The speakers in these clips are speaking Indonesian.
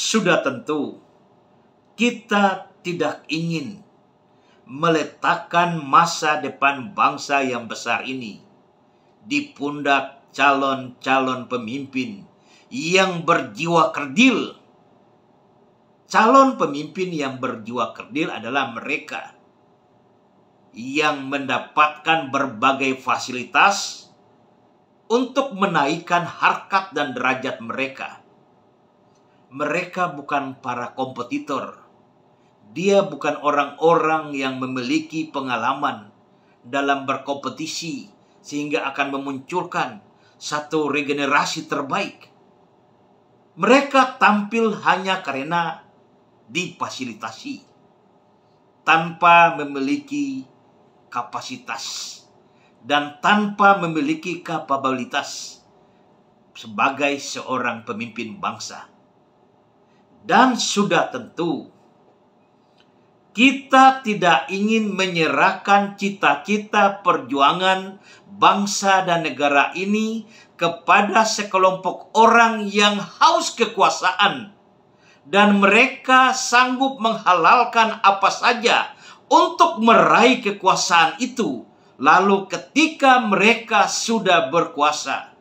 Sudah tentu kita tidak ingin meletakkan masa depan bangsa yang besar ini di pundak calon-calon pemimpin yang berjiwa kerdil. Calon pemimpin yang berjiwa kerdil adalah mereka yang mendapatkan berbagai fasilitas untuk menaikkan harkat dan derajat mereka. Mereka bukan para kompetitor. Dia bukan orang-orang yang memiliki pengalaman dalam berkompetisi sehingga akan memunculkan satu regenerasi terbaik. Mereka tampil hanya karena difasilitasi tanpa memiliki kapasitas dan tanpa memiliki kapabilitas sebagai seorang pemimpin bangsa. Dan sudah tentu kita tidak ingin menyerahkan cita-cita perjuangan bangsa dan negara ini kepada sekelompok orang yang haus kekuasaan dan mereka sanggup menghalalkan apa saja untuk meraih kekuasaan itu. Lalu ketika mereka sudah berkuasa,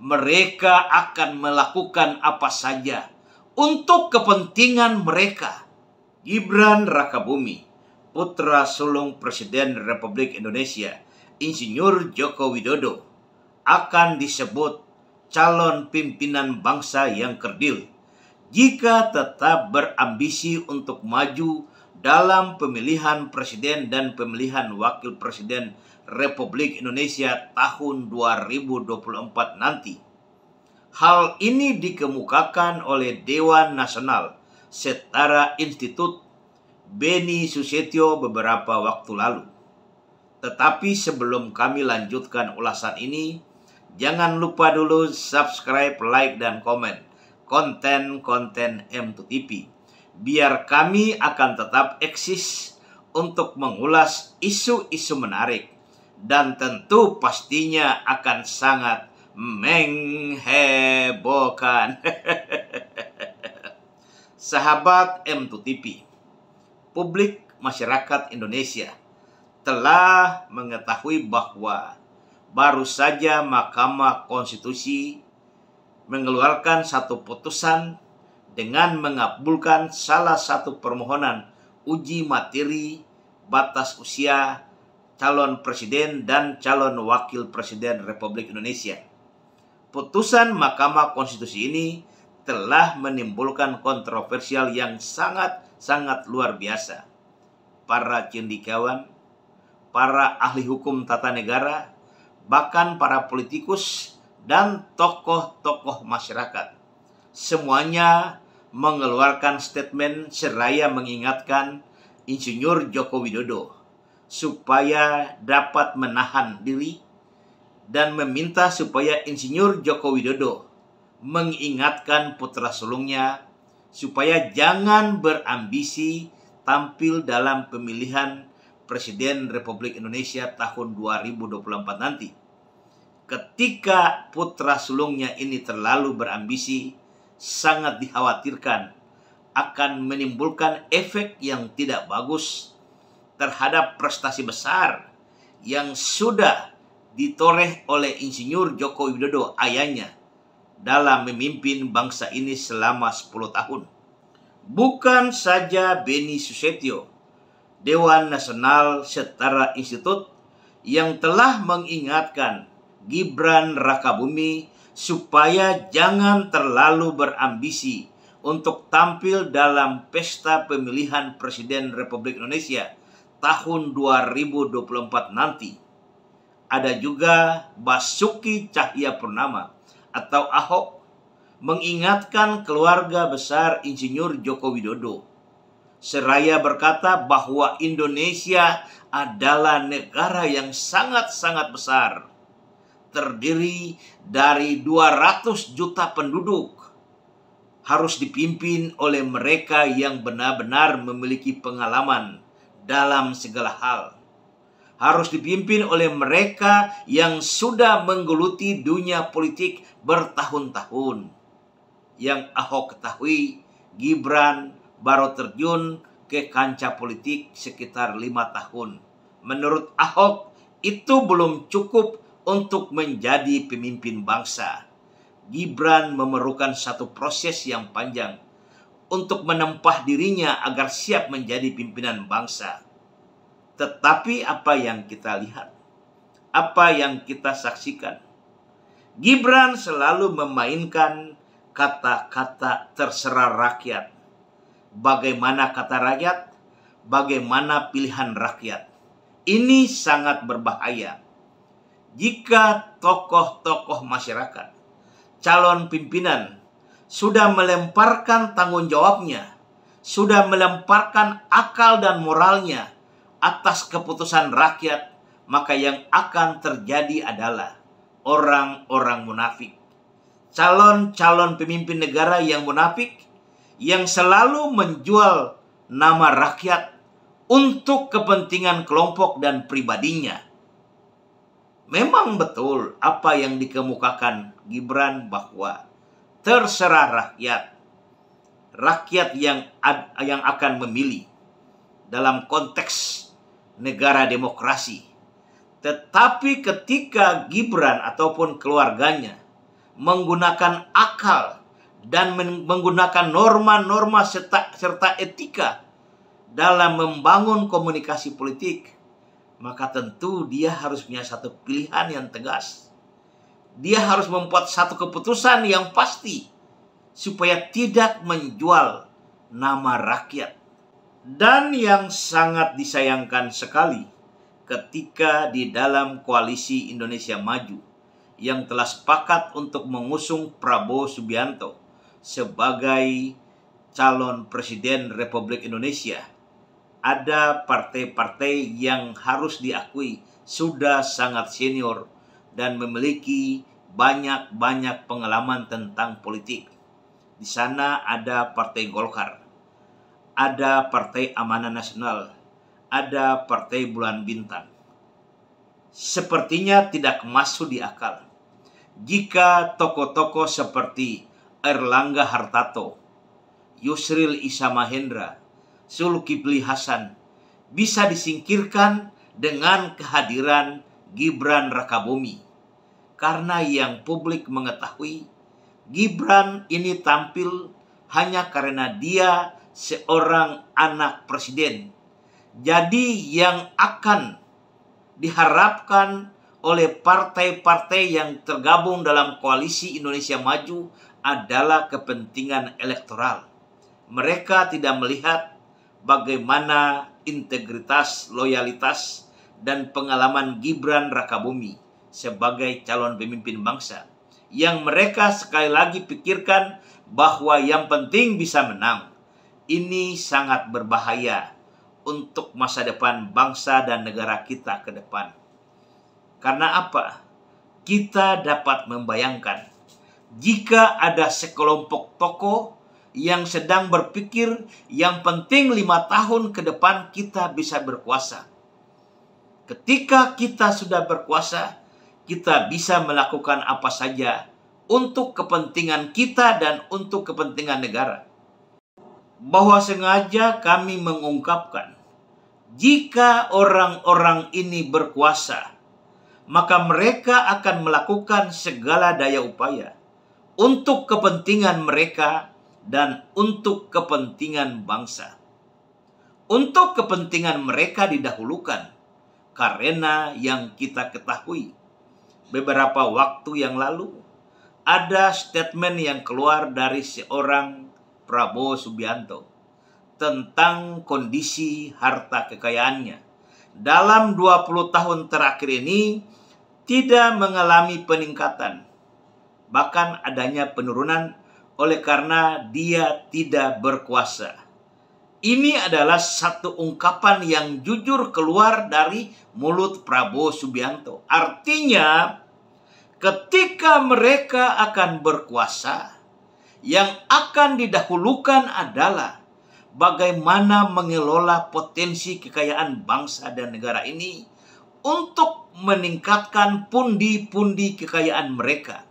mereka akan melakukan apa saja untuk kepentingan mereka. Gibran Rakabumi, putra sulung Presiden Republik Indonesia, Insinyur Joko Widodo, akan disebut calon pimpinan bangsa yang kerdil jika tetap berambisi untuk maju dalam pemilihan presiden dan pemilihan wakil presiden Republik Indonesia tahun 2024 nanti. Hal ini dikemukakan oleh Dewan Nasional Setara Institut Beni Susetio beberapa waktu lalu. Tetapi sebelum kami lanjutkan ulasan ini, jangan lupa dulu subscribe, like, dan komen konten-konten M2TV. Biar kami akan tetap eksis untuk mengulas isu-isu menarik dan tentu pastinya akan sangat menghebohkan. Sahabat M2TV, publik masyarakat Indonesia telah mengetahui bahwa baru saja Mahkamah Konstitusi mengeluarkan satu putusan dengan mengabulkan salah satu permohonan uji materi batas usia calon presiden dan calon wakil presiden Republik Indonesia. Putusan Mahkamah Konstitusi ini telah menimbulkan kontroversial yang sangat luar biasa. Para cendekiawan, para ahli hukum tata negara, bahkan para politikus dan tokoh-tokoh masyarakat, semuanya mengeluarkan statement seraya mengingatkan Insinyur Joko Widodo supaya dapat menahan diri dan meminta supaya Insinyur Joko Widodo mengingatkan putra sulungnya supaya jangan berambisi tampil dalam pemilihan Presiden Republik Indonesia tahun 2024 nanti. Ketika putra sulungnya ini terlalu berambisi, sangat dikhawatirkan akan menimbulkan efek yang tidak bagus terhadap prestasi besar yang sudah ditoreh oleh Insinyur Joko Widodo ayahnya dalam memimpin bangsa ini selama 10 tahun. Bukan saja Beni Susetio, Dewan Nasional Setara Institut yang telah mengingatkan Gibran Rakabumi supaya jangan terlalu berambisi untuk tampil dalam pesta pemilihan Presiden Republik Indonesia tahun 2024 nanti. Ada juga Basuki Cahayapurnama atau Ahok mengingatkan keluarga besar Insinyur Joko Widodo seraya berkata bahwa Indonesia adalah negara yang sangat besar, terdiri dari 200 juta penduduk, harus dipimpin oleh mereka yang benar-benar memiliki pengalaman dalam segala hal. Harus dipimpin oleh mereka yang sudah menggeluti dunia politik bertahun-tahun. Yang Ahok ketahui Gibran baru terjun ke kancah politik sekitar 5 tahun. Menurut Ahok, itu belum cukup untuk menjadi pemimpin bangsa. Gibran memerlukan satu proses yang panjang untuk menempah dirinya agar siap menjadi pimpinan bangsa. Tetapi apa yang kita lihat, apa yang kita saksikan, Gibran selalu memainkan kata-kata terserah rakyat. Bagaimana kata rakyat, bagaimana pilihan rakyat. Ini sangat berbahaya. Jika tokoh-tokoh masyarakat, calon pimpinan, sudah melemparkan tanggung jawabnya, sudah melemparkan akal dan moralnya atas keputusan rakyat, maka yang akan terjadi adalah orang-orang munafik. Calon-calon pemimpin negara yang munafik, yang selalu menjual nama rakyat untuk kepentingan kelompok dan pribadinya. Memang betul apa yang dikemukakan Gibran bahwa terserah rakyat. Rakyat yang akan memilih dalam konteks negara demokrasi. Tetapi ketika Gibran ataupun keluarganya menggunakan akal dan menggunakan norma-norma serta etika dalam membangun komunikasi politik, maka tentu dia harus punya satu pilihan yang tegas. Dia harus membuat satu keputusan yang pasti supaya tidak menjual nama rakyat. Dan yang sangat disayangkan sekali, ketika di dalam koalisi Indonesia Maju yang telah sepakat untuk mengusung Prabowo Subianto sebagai calon presiden Republik Indonesia, ada partai-partai yang harus diakui sudah sangat senior dan memiliki banyak pengalaman tentang politik. Di sana ada Partai Golkar, ada Partai Amanah Nasional, ada Partai Bulan Bintang. Sepertinya tidak masuk di akal jika tokoh-tokoh seperti Airlangga Hartarto, Yusril Issa Mahendra, Zulkifli Hasan bisa disingkirkan dengan kehadiran Gibran Rakabumi. Karena yang publik mengetahui, Gibran ini tampil hanya karena dia seorang anak presiden. Jadi yang akan diharapkan oleh partai-partai yang tergabung dalam koalisi Indonesia Maju adalah kepentingan elektoral. Mereka tidak melihat bagaimana integritas, loyalitas, dan pengalaman Gibran Rakabumi sebagai calon pemimpin bangsa. Yang mereka sekali lagi pikirkan bahwa yang penting bisa menang. Ini sangat berbahaya untuk masa depan bangsa dan negara kita ke depan. Karena apa? Kita dapat membayangkan jika ada sekelompok tokoh yang sedang berpikir yang penting 5 tahun ke depan kita bisa berkuasa. Ketika kita sudah berkuasa, kita bisa melakukan apa saja untuk kepentingan kita dan untuk kepentingan negara. Bahwa sengaja kami mengungkapkan, jika orang-orang ini berkuasa, maka mereka akan melakukan segala daya upaya untuk kepentingan mereka dan untuk kepentingan bangsa. Untuk kepentingan mereka didahulukan, karena yang kita ketahui, beberapa waktu yang lalu ada statement yang keluar dari seorang Prabowo Subianto tentang kondisi harta kekayaannya. Dalam 20 tahun terakhir ini tidak mengalami peningkatan, bahkan adanya penurunan oleh karena dia tidak berkuasa. Ini adalah satu ungkapan yang jujur keluar dari mulut Prabowo Subianto. Artinya, ketika mereka akan berkuasa, yang akan didahulukan adalah bagaimana mengelola potensi kekayaan bangsa dan negara ini untuk meningkatkan pundi-pundi kekayaan mereka.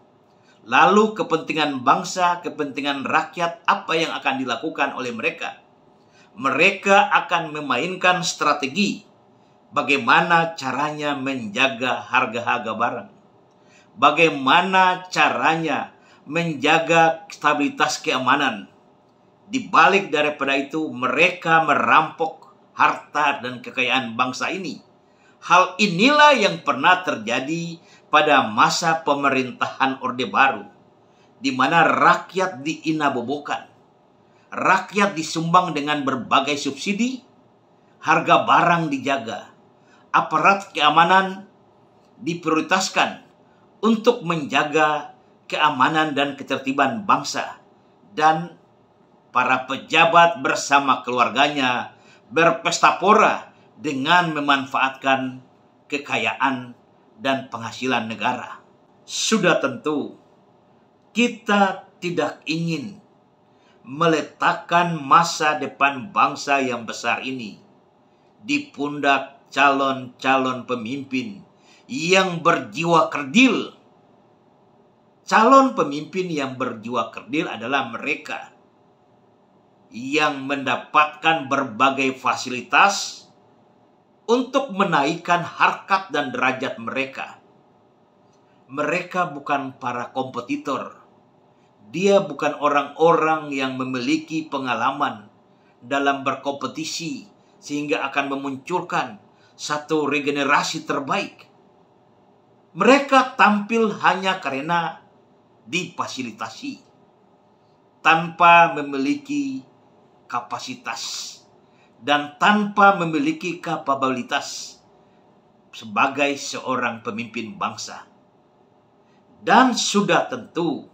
Lalu kepentingan bangsa, kepentingan rakyat, apa yang akan dilakukan oleh mereka? Mereka akan memainkan strategi bagaimana caranya menjaga harga-harga barang. Bagaimana caranya menjaga stabilitas keamanan. Di balik daripada itu, mereka merampok harta dan kekayaan bangsa ini. Hal inilah yang pernah terjadi pada masa pemerintahan Orde Baru, di mana rakyat diinabobokan, rakyat disumbang dengan berbagai subsidi, harga barang dijaga, aparat keamanan diprioritaskan untuk menjaga keamanan dan ketertiban bangsa, dan para pejabat bersama keluarganya berpesta pora dengan memanfaatkan kekayaan dan penghasilan negara. Sudah tentu kita tidak ingin meletakkan masa depan bangsa yang besar ini di pundak calon-calon pemimpin yang berjiwa kerdil. Calon pemimpin yang berjiwa kerdil adalah mereka yang mendapatkan berbagai fasilitas untuk menaikkan harkat dan derajat mereka. Mereka bukan para kompetitor. Dia bukan orang-orang yang memiliki pengalaman dalam berkompetisi sehingga akan memunculkan satu regenerasi terbaik. Mereka tampil hanya karena difasilitasi tanpa memiliki kapasitas dan tanpa memiliki kapabilitas sebagai seorang pemimpin bangsa. Dan sudah tentu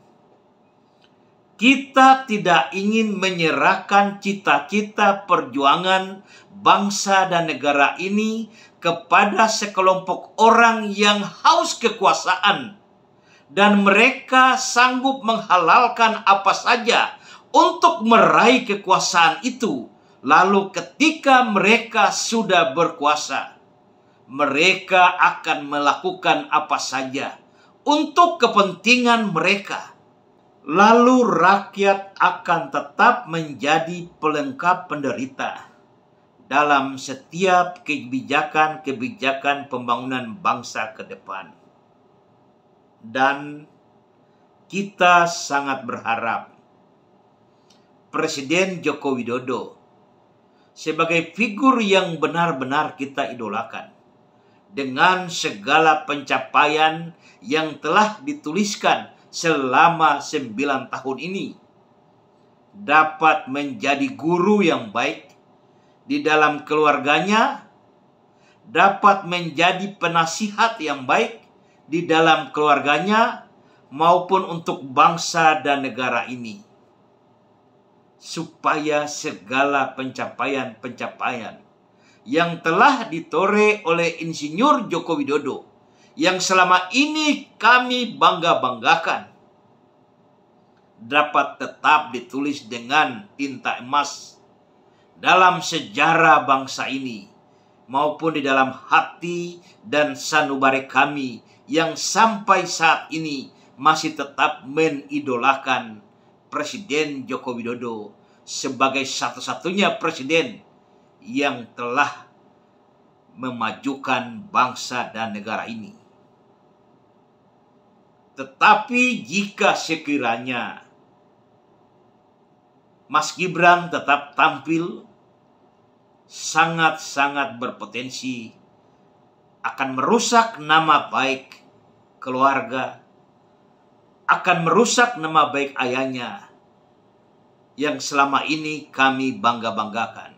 kita tidak ingin menyerahkan cita-cita perjuangan bangsa dan negara ini kepada sekelompok orang yang haus kekuasaan dan mereka sanggup menghalalkan apa saja untuk meraih kekuasaan itu. Lalu ketika mereka sudah berkuasa, mereka akan melakukan apa saja untuk kepentingan mereka. Lalu rakyat akan tetap menjadi pelengkap penderita dalam setiap kebijakan-kebijakan pembangunan bangsa ke depan. Dan kita sangat berharap Presiden Joko Widodo sebagai figur yang benar-benar kita idolakan, dengan segala pencapaian yang telah dituliskan selama 9 tahun ini, dapat menjadi guru yang baik di dalam keluarganya, dapat menjadi penasihat yang baik di dalam keluarganya, maupun untuk bangsa dan negara ini. Supaya segala pencapaian-pencapaian yang telah ditoreh oleh Insinyur Joko Widodo, yang selama ini kami bangga-banggakan, dapat tetap ditulis dengan tinta emas dalam sejarah bangsa ini, maupun di dalam hati dan sanubari kami yang sampai saat ini masih tetap menidolakan Presiden Joko Widodo sebagai satu-satunya presiden yang telah memajukan bangsa dan negara ini. Tetapi jika sekiranya Mas Gibran tetap tampil, sangat-sangat berpotensi akan merusak nama baik keluarga, akan merusak nama baik ayahnya yang selama ini kami bangga-banggakan.